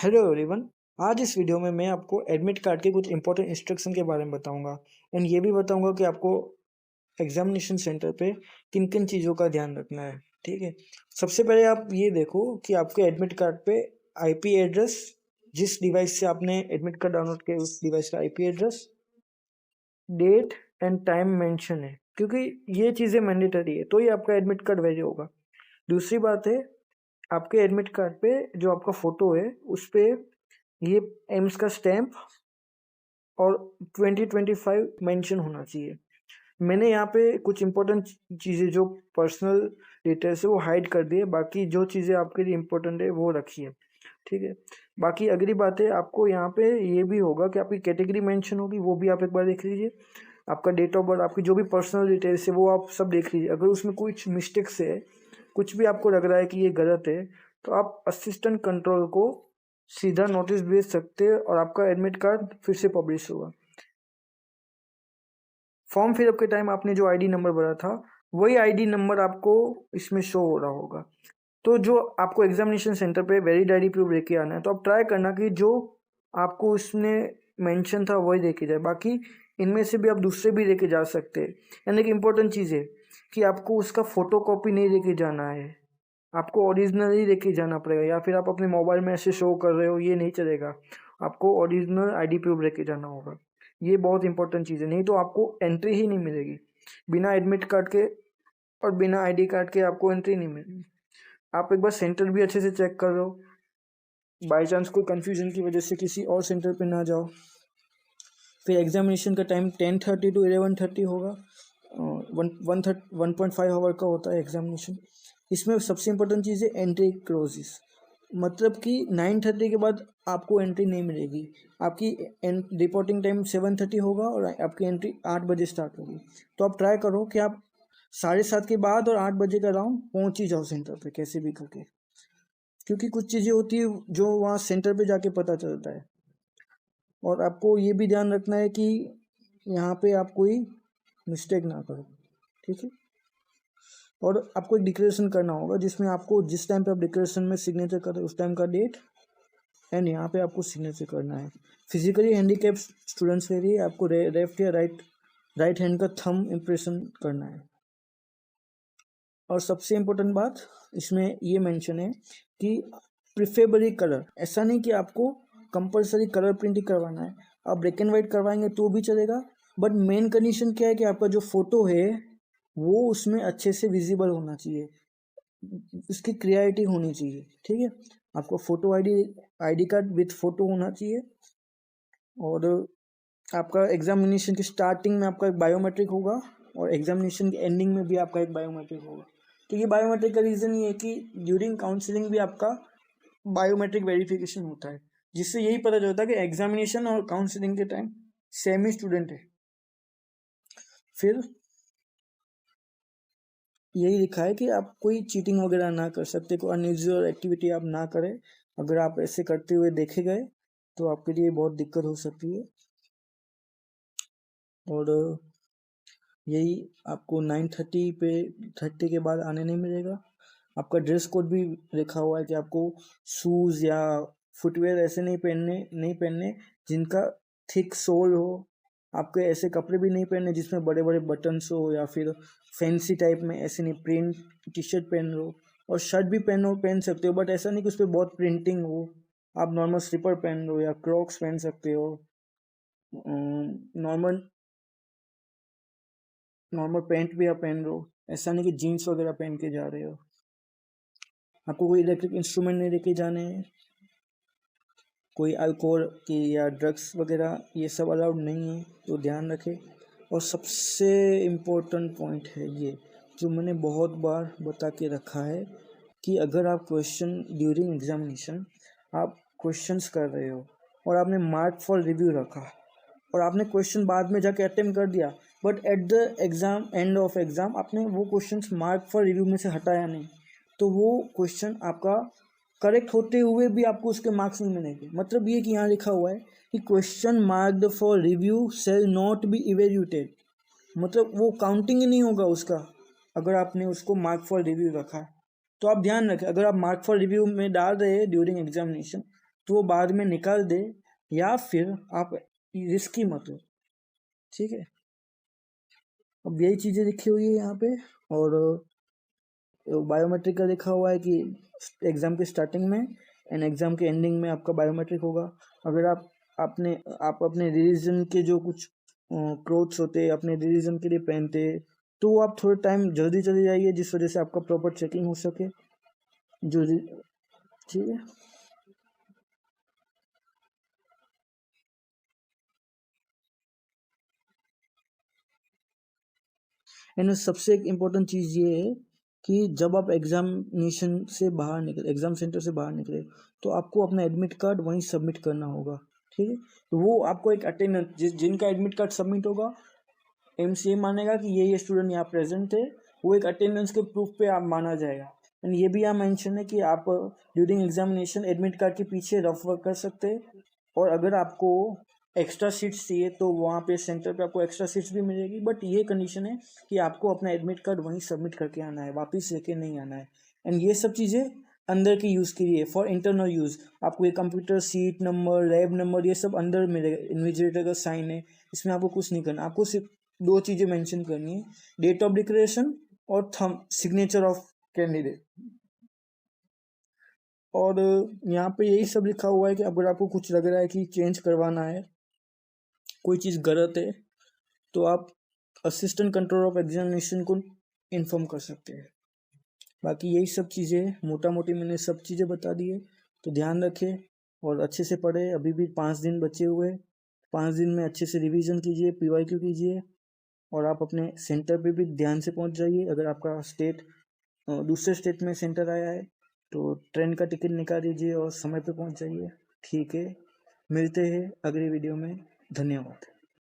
Hello everyone. आज इस video में मैं आपको एडमिट कार्ड के कुछ इंपॉर्टेंट इंस्ट्रक्शन के बारे में बताऊंगा एंड ये भी बताऊंगा कि आपको एग्जामिनेशन सेंटर पे किन किन चीज़ों का ध्यान रखना है। ठीक है, सबसे पहले आप ये देखो कि आपके एडमिट कार्ड पे आईपी एड्रेस, जिस डिवाइस से आपने एडमिट कार्ड डाउनलोड किया उस डिवाइस का IP address, date and time mention है, क्योंकि ये चीज़ें मैंडेटरी है तो ही आपका एडमिट कार्ड वैलिड होगा। दूसरी बात है, आपके एडमिट कार्ड पे जो आपका फोटो है उस पे ये एम्स का स्टैम्प और 2025 मेंशन होना चाहिए। मैंने यहाँ पे कुछ इंपॉर्टेंट चीज़ें जो पर्सनल डिटेल्स है वो हाइड कर दिए, बाकी जो चीज़ें आपके लिए इम्पोर्टेंट है वो रखिए। ठीक है, बाकी अगली बात है, आपको यहाँ पे ये भी होगा कि आपकी कैटेगरी मेंशन होगी, वो भी आप एक बार देख लीजिए। आपका डेट ऑफ बर्थ, आपकी जो भी पर्सनल डिटेल्स है वो आप सब देख लीजिए। अगर उसमें कुछ मिस्टेक्स है, कुछ भी आपको लग रहा है कि ये गलत है, तो आप असिस्टेंट कंट्रोल को सीधा नोटिस भेज सकते हैं और आपका एडमिट कार्ड फिर से पब्लिश होगा। फॉर्म फिलअप के टाइम आपने जो आईडी नंबर भरा था वही आईडी नंबर आपको इसमें शो हो रहा होगा। तो जो आपको एग्जामिनेशन सेंटर पे वैलिड आईडी प्रूफ लेके आना है, तो आप ट्राई करना कि जो आपको उसमें मेंशन था वही लेके जाए। बाकी इनमें से भी आप दूसरे भी लेके जा सकते हैं। यानी एक इम्पोर्टेंट चीज़ है कि आपको उसका फोटो कॉपी नहीं लेके जाना है, आपको ओरिजिनल ही लेके जाना पड़ेगा। या फिर आप अपने मोबाइल में ऐसे शो कर रहे हो, ये नहीं चलेगा, आपको ओरिजिनल आईडी प्रूफ लेके जाना होगा। ये बहुत इंपॉर्टेंट चीज़ है, नहीं तो आपको एंट्री ही नहीं मिलेगी। बिना एडमिट कार्ड के और बिना आईडी कार्ड के आपको एंट्री नहीं मिलेगी। आप एक बार सेंटर भी अच्छे से चेक कर लो, बाई चांस कोई कन्फ्यूजन की वजह से किसी और सेंटर पे ना जाओ। फिर एग्जामिनेशन का टाइम 10:30 to 11:30 होगा। 1.5 आवर का होता है एग्जामिनेशन। इसमें सबसे इम्पोर्टेंट चीज़ है एंट्री क्लोजिस, मतलब कि 9:30 के बाद आपको एंट्री नहीं मिलेगी। आपकी रिपोर्टिंग टाइम 7:30 होगा और आपकी एंट्री 8 बजे स्टार्ट होगी। तो आप ट्राई करो कि आप 7:30 के बाद और 8 बजे का राउंड पहुंच ही जाओ सेंटर पे कैसे भी करके, क्योंकि कुछ चीज़ें होती है जो वहाँ सेंटर पे जाके पता चलता है। और आपको ये भी ध्यान रखना है कि यहाँ पे आप कोई मिस्टेक ना करो। ठीक है, और आपको एक डिक्लेरेशन करना होगा जिसमें आपको जिस टाइम पे आप डिक्लेरेशन में सिग्नेचर कर रहे हो उस टाइम का डेट एंड यहाँ पे आपको सिग्नेचर करना है। फिजिकली हैंडीकैप स्टूडेंट्स के लिए आपको लेफ्ट या राइट हैंड का थंब इम्प्रेशन करना है। और सबसे इम्पोर्टेंट बात इसमें ये मेंशन है कि प्रिफरेबली कलर, ऐसा नहीं कि आपको कंपलसरी कलर प्रिंट ही करवाना है। आप ब्लैक एंड वाइट करवाएंगे तो भी चलेगा, बट मेन कंडीशन क्या है कि आपका जो फोटो है वो उसमें अच्छे से विजिबल होना चाहिए, उसकी क्लियरिटी होनी चाहिए। ठीक है, आपको photo ID card with photo होना चाहिए। और आपका एग्जामिनेशन की स्टार्टिंग में आपका एक बायोमेट्रिक होगा और एग्जामिनेशन की एंडिंग में भी आपका एक बायोमेट्रिक होगा। तो ये बायोमेट्रिक का रीज़न ये है कि ड्यूरिंग काउंसलिंग भी आपका बायोमेट्रिक वेरिफिकेशन होता है, जिससे यही पता चलता है कि एग्जामिनेशन और काउंसलिंग के टाइम सेम ही स्टूडेंट है। फिर यही लिखा है कि आप कोई चीटिंग वगैरह ना कर सकते, कोई अनयूजुअल एक्टिविटी आप ना करें। अगर आप ऐसे करते हुए देखे गए तो आपके लिए बहुत दिक्कत हो सकती है। और यही आपको 9:30 के बाद आने नहीं मिलेगा। आपका ड्रेस कोड भी लिखा हुआ है कि आपको शूज़ या फुटवेयर ऐसे नहीं पहनने जिनका थिक सोल हो। आपके ऐसे कपड़े भी नहीं पहनने जिसमें बड़े बड़े बटन्स हो, या फिर फैंसी टाइप में ऐसे नहीं, प्रिंट टी शर्ट पहन लो। और शर्ट भी पहन सकते हो, बट ऐसा नहीं कि उस पर बहुत प्रिंटिंग हो। आप नॉर्मल स्लीपर पहन लो या क्रॉक्स पहन सकते हो। नॉर्मल नॉर्मल पैंट भी आप पहन लो, ऐसा नहीं कि जीन्स वगैरह पहन के जा रहे हो। आपको कोई इलेक्ट्रिक इंस्ट्रूमेंट नहीं लेके जाने हैं, कोई अल्कोहल की या ड्रग्स वगैरह ये सब अलाउड नहीं है, तो ध्यान रखें। और सबसे इम्पोर्टेंट पॉइंट है ये, जो मैंने बहुत बार बता के रखा है, कि अगर आप क्वेश्चन ड्यूरिंग एग्जामिनेशन आप क्वेश्चंस कर रहे हो और आपने मार्क फॉर रिव्यू रखा और आपने क्वेश्चन बाद में जाके अटेम्प्ट कर दिया, but at the exam end of exam आपने वो क्वेश्चंस मार्क फॉर रिव्यू में से हटाया नहीं, तो वो क्वेश्चन आपका करेक्ट होते हुए भी आपको उसके मार्क्स नहीं मिलेंगे। मतलब ये कि यहाँ लिखा हुआ है कि question marked for review shall not be evaluated, मतलब वो काउंटिंग ही नहीं होगा उसका अगर आपने उसको मार्क फॉर रिव्यू रखा है। तो आप ध्यान रखें, अगर आप मार्क फॉर रिव्यू में डाल रहे हैं ड्यूरिंग एग्जामिनेशन तो वो बाद में निकाल दे, या फिर आप रिस्की मत हो, ठीक है। अब यही चीज़ें लिखी हुई है यहाँ पे, और बायोमेट्रिक का लिखा हुआ है कि एग्ज़ाम के स्टार्टिंग में एंड एग्ज़ाम के एंडिंग में आपका बायोमेट्रिक होगा। अगर आप अपने रिवीजन के जो कुछ क्लोथ्स होते हैं अपने रिवीजन के लिए पहनते, तो आप थोड़े टाइम जल्दी चले जाइए, जिस वजह से आपका प्रॉपर चेकिंग हो सके, जो ठीक है। एंड सबसे एक इम्पोर्टेंट चीज़ ये है कि जब आप एग्जामिनेशन से बाहर निकले, एग्ज़ाम सेंटर से बाहर निकले, तो आपको अपना एडमिट कार्ड वहीं सबमिट करना होगा, ठीक है। तो वो आपको एक अटेंडेंस, जिनका एडमिट कार्ड सबमिट होगा, एमसीए मानेगा कि ये स्टूडेंट यहाँ प्रेजेंट थे, वो एक अटेंडेंस के प्रूफ पे आप माना जाएगा। एंड ये भी यहाँ मेंशन है कि आप ड्यूरिंग एग्जामिनेशन एडमिट कार्ड के पीछे रफ वर्क कर सकते हैं, और अगर आपको एक्स्ट्रा सीट्स चाहिए तो वहाँ पे सेंटर पे आपको एक्स्ट्रा सीट्स भी मिलेगी, बट ये कंडीशन है कि आपको अपना एडमिट कार्ड वहीं सबमिट करके आना है, वापस लेके नहीं आना है। एंड ये सब चीज़ें अंदर की यूज़ के लिए, फॉर इंटरनल यूज़। आपको ये computer seat number, lab number, ये सब अंदर मिलेगा, इन्विजिलेटर का साइन है, इसमें आपको कुछ नहीं करना। आपको सिर्फ दो चीज़ें मेंशन करनी है, डेट ऑफ डिक्लेरेशन और थंब सिग्नेचर ऑफ कैंडिडेट। और यहाँ पे यही सब लिखा हुआ है कि अगर आपको कुछ लग रहा है कि चेंज करवाना है, कोई चीज़ गलत है, तो आप असिस्टेंट कंट्रोलर ऑफ एग्जामिनेशन को इन्फॉर्म कर सकते हैं। बाकी यही सब चीज़ें मोटा मोटी मैंने सब चीज़ें बता दी है, तो ध्यान रखें और अच्छे से पढ़े। अभी भी 5 दिन बचे हुए, 5 दिन में अच्छे से रिवीजन कीजिए, पीवाईक्यू कीजिए, और आप अपने सेंटर पे भी ध्यान से पहुंच जाइए। अगर आपका स्टेट दूसरे स्टेट में सेंटर आया है तो ट्रेन का टिकट निकाल दीजिए और समय पे पहुंच जाइए, ठीक है। मिलते हैं अगली वीडियो में, धन्यवाद।